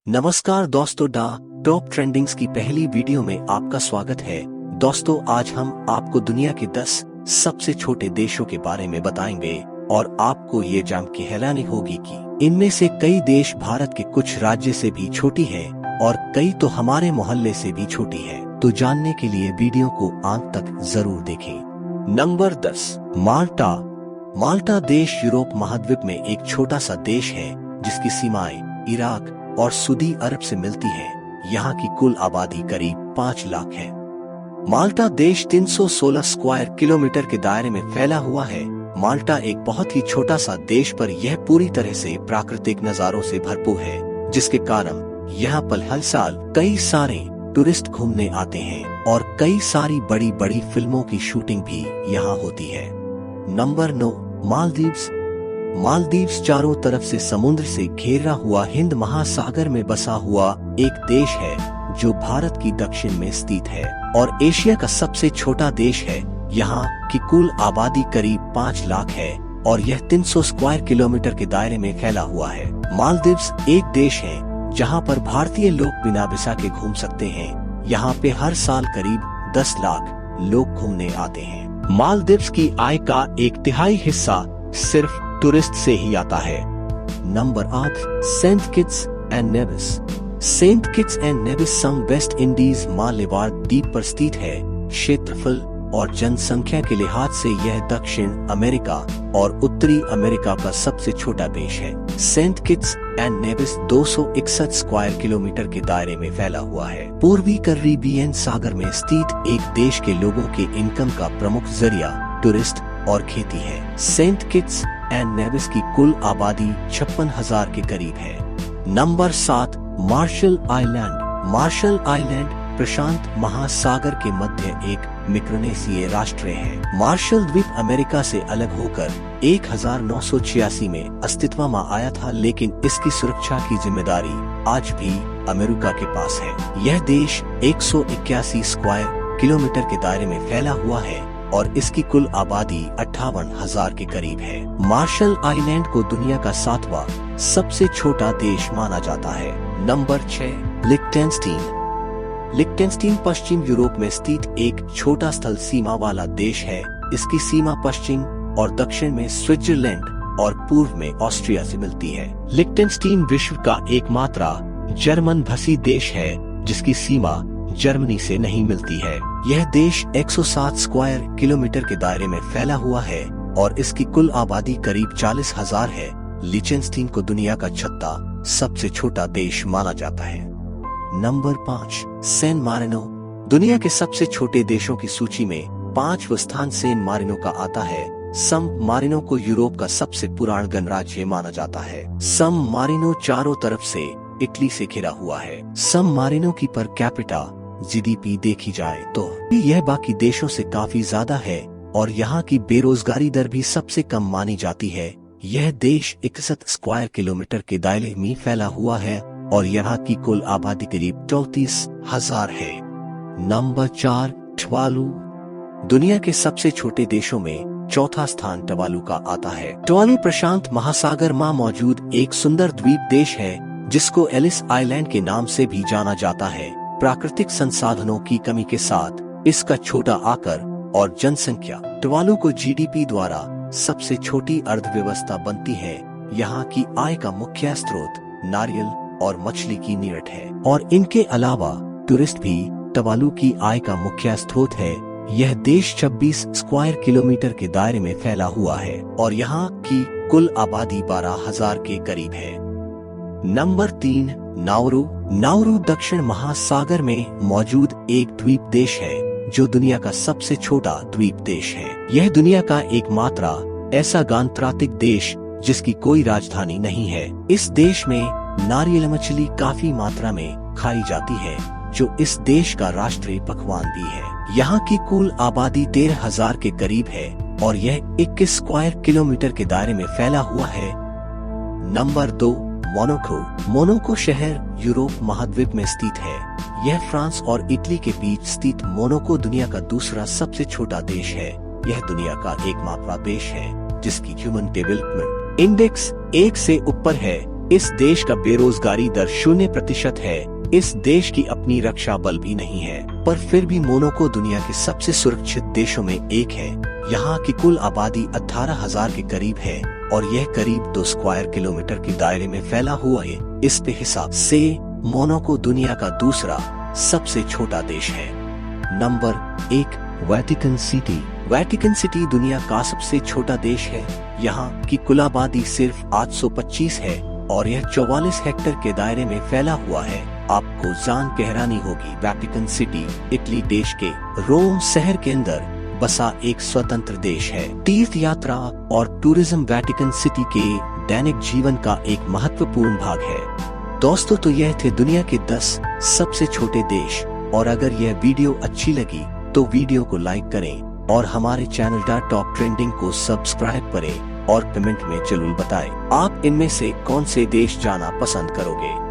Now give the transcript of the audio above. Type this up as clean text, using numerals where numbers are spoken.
नमस्कार दोस्तों, top trendings की पहली वीडियो में आपका स्वागत है। दोस्तों, आज हम आपको दुनिया के 10 सबसे छोटे देशों के बारे में बताएंगे और आपको ये जान के हैरानी होगी कि इनमें से कई देश भारत के कुछ राज्य से भी छोटी है और कई तो हमारे मोहल्ले से भी छोटी है। तो जानने के लिए वीडियो को अंत तक जरूर देखें। नंबर 10, माल्टा। माल्टा देश यूरोप महाद्वीप में एक छोटा सा देश है जिसकी सीमाएं इराक और सऊदी अरब से मिलती है। यहाँ की कुल आबादी करीब 5 लाख है। माल्टा देश 316 स्क्वायर किलोमीटर के दायरे में फैला हुआ है। माल्टा एक बहुत ही छोटा सा देश पर यह पूरी तरह से प्राकृतिक नजारों से भरपूर है, जिसके कारण यहाँ पर हर साल कई सारे टूरिस्ट घूमने आते हैं और कई सारी बड़ी बड़ी फिल्मों की शूटिंग भी यहाँ होती है। नंबर 9, मालदीव्स। मालदीव्स चारों तरफ से समुद्र से घेरा हुआ हिंद महासागर में बसा हुआ एक देश है जो भारत की दक्षिण में स्थित है और एशिया का सबसे छोटा देश है। यहाँ की कुल आबादी करीब 5 लाख है और यह 300 स्क्वायर किलोमीटर के दायरे में फैला हुआ है। मालदीव्स एक देश है जहाँ पर भारतीय लोग बिना वीजा के घूम सकते हैं। यहाँ पे हर साल करीब 10 लाख लोग घूमने आते हैं। मालदीव्स की आय का 1/3 हिस्सा सिर्फ टूरिस्ट से ही आता है। Number 8, Saint Kitts and Nevis. Saint Kitts and Nevis सम वेस्ट इंडीज मालाबार द्वीप पर स्थित है। क्षेत्रफल और जनसंख्या के लिहाज से यह दक्षिण अमेरिका और उत्तरी अमेरिका का सबसे छोटा देश है। Saint Kitts and Nevis 261 square kilometre के दायरे में फैला हुआ है। पूर्वी कैरिबियन सागर में स्थित एक देश के लोगों के इनकम का प्रमुख जरिया टूरिस्ट और खेती है। सेंट किट्स एंड नेविस की कुल आबादी 56,000 के करीब है। Number 7, Marshall Island. Marshall Island प्रशांत महासागर के मध्य एक मिक्रोनेशियाई राष्ट्र है। मार्शल द्वीप अमेरिका से अलग होकर 1986 में अस्तित्व में आया था, लेकिन इसकी सुरक्षा की जिम्मेदारी आज भी अमेरिका के पास है। यह देश 181 स्क्वायर किलोमीटर के दायरे में फैला हुआ है और इसकी कुल आबादी 58,000 के करीब है। मार्शल आइलैंड को दुनिया का 7वां सबसे छोटा देश माना जाता है। नंबर 6, लिक्टेनस्टीन। लिक्टेनस्टीन पश्चिम यूरोप में स्थित एक छोटा स्थल सीमा वाला देश है। इसकी सीमा पश्चिम और दक्षिण में स्विट्जरलैंड और पूर्व में ऑस्ट्रिया से मिलती है। लिक्टेनस्टीन विश्व का एकमात्र जर्मन भाषी देश है जिसकी सीमा जर्मनी से नहीं मिलती है। यह देश 107 स्क्वायर किलोमीटर के दायरे में फैला हुआ है और इसकी कुल आबादी करीब 40,000 है। लिechtenstein को दुनिया का 6वां सबसे छोटा देश माना जाता है। Number 5, San Marino. दुनिया के सबसे छोटे देशों की सूची में 5वां स्थान सैन मारिनो का आता है। सम मारिनो को यूरोप का सबसे पुराना गणराज्य माना जाता है। सम मारिनो चारों तरफ से इटली से घिरा हुआ है। सम मारिनो की पर कैपिटा जीडीपी देखी जाए तो यह बाकी देशों से काफी ज्यादा है और यहाँ की बेरोजगारी दर भी सबसे कम मानी जाती है। यह देश 61 स्क्वायर किलोमीटर के दायरे में फैला हुआ है और यहाँ की कुल आबादी करीब 34,000 है। नंबर 4, टवालू। दुनिया के सबसे छोटे देशों में 4था स्थान टवालू का आता है। टवालू प्रशांत महासागर में मौजूद एक सुंदर द्वीप देश है जिसको एलिस आइलैंड के नाम से भी जाना जाता है। प्राकृतिक संसाधनों की कमी के साथ इसका छोटा आकार और जनसंख्या टवालू को जीडीपी द्वारा सबसे छोटी अर्थव्यवस्था बनती है। यहाँ की आय का मुख्य स्रोत नारियल और मछली की नीरट है और इनके अलावा टूरिस्ट भी टवालू की आय का मुख्य स्रोत है। यह देश 26 स्क्वायर किलोमीटर के दायरे में फैला हुआ है और यहाँ की कुल आबादी 12,000 के करीब है। Number 3, Nauru. नाउरू दक्षिण महासागर में मौजूद एक द्वीप देश है जो दुनिया का सबसे छोटा द्वीप देश है। यह दुनिया का एकमात्र ऐसा गणतांत्रिक देश जिसकी कोई राजधानी नहीं है। इस देश में नारियल मछली काफी मात्रा में खाई जाती है जो इस देश का राष्ट्रीय पकवान भी है। यहाँ की कुल आबादी 13,000 के करीब है और यह 21 स्क्वायर किलोमीटर के दायरे में फैला हुआ है। Number 2, Monaco. मोनाको शहर यूरोप महाद्वीप में स्थित है। यह फ्रांस और इटली के बीच स्थित मोनाको दुनिया का दूसरा सबसे छोटा देश है। यह दुनिया का एकमात्र देश है जिसकी ह्यूमन डेवलपमेंट इंडेक्स 1 से ऊपर है। इस देश का बेरोजगारी दर 0% है। इस देश की अपनी रक्षा बल भी नहीं है, पर फिर भी मोनाको दुनिया के सबसे सुरक्षित देशों में एक है। यहाँ की कुल आबादी 18,000 के करीब है और यह करीब 2 स्क्वायर किलोमीटर के दायरे में फैला हुआ है। इस हिसाब से मोनाको दुनिया का दूसरा सबसे छोटा देश है। Number 1, Vatican city. Vatican city दुनिया का सबसे छोटा देश है। यहाँ की कुल आबादी सिर्फ 825 है और यह 44 हेक्टेयर के दायरे में फैला हुआ है। आपको जान के हैरानी होगी, वेटिकन सिटी इटली देश के रोम शहर के अंदर बसा एक स्वतंत्र देश है। तीर्थ यात्रा और टूरिज्म वेटिकन सिटी के दैनिक जीवन का एक महत्वपूर्ण भाग है। दोस्तों, तो यह थे दुनिया के 10 सबसे छोटे देश, और अगर यह वीडियो अच्छी लगी तो वीडियो को लाइक करें और हमारे चैनल टॉप ट्रेंडिंग को सब्सक्राइब करें और कमेंट में जरूर बताएं आप इनमें से कौन से देश जाना पसंद करोगे।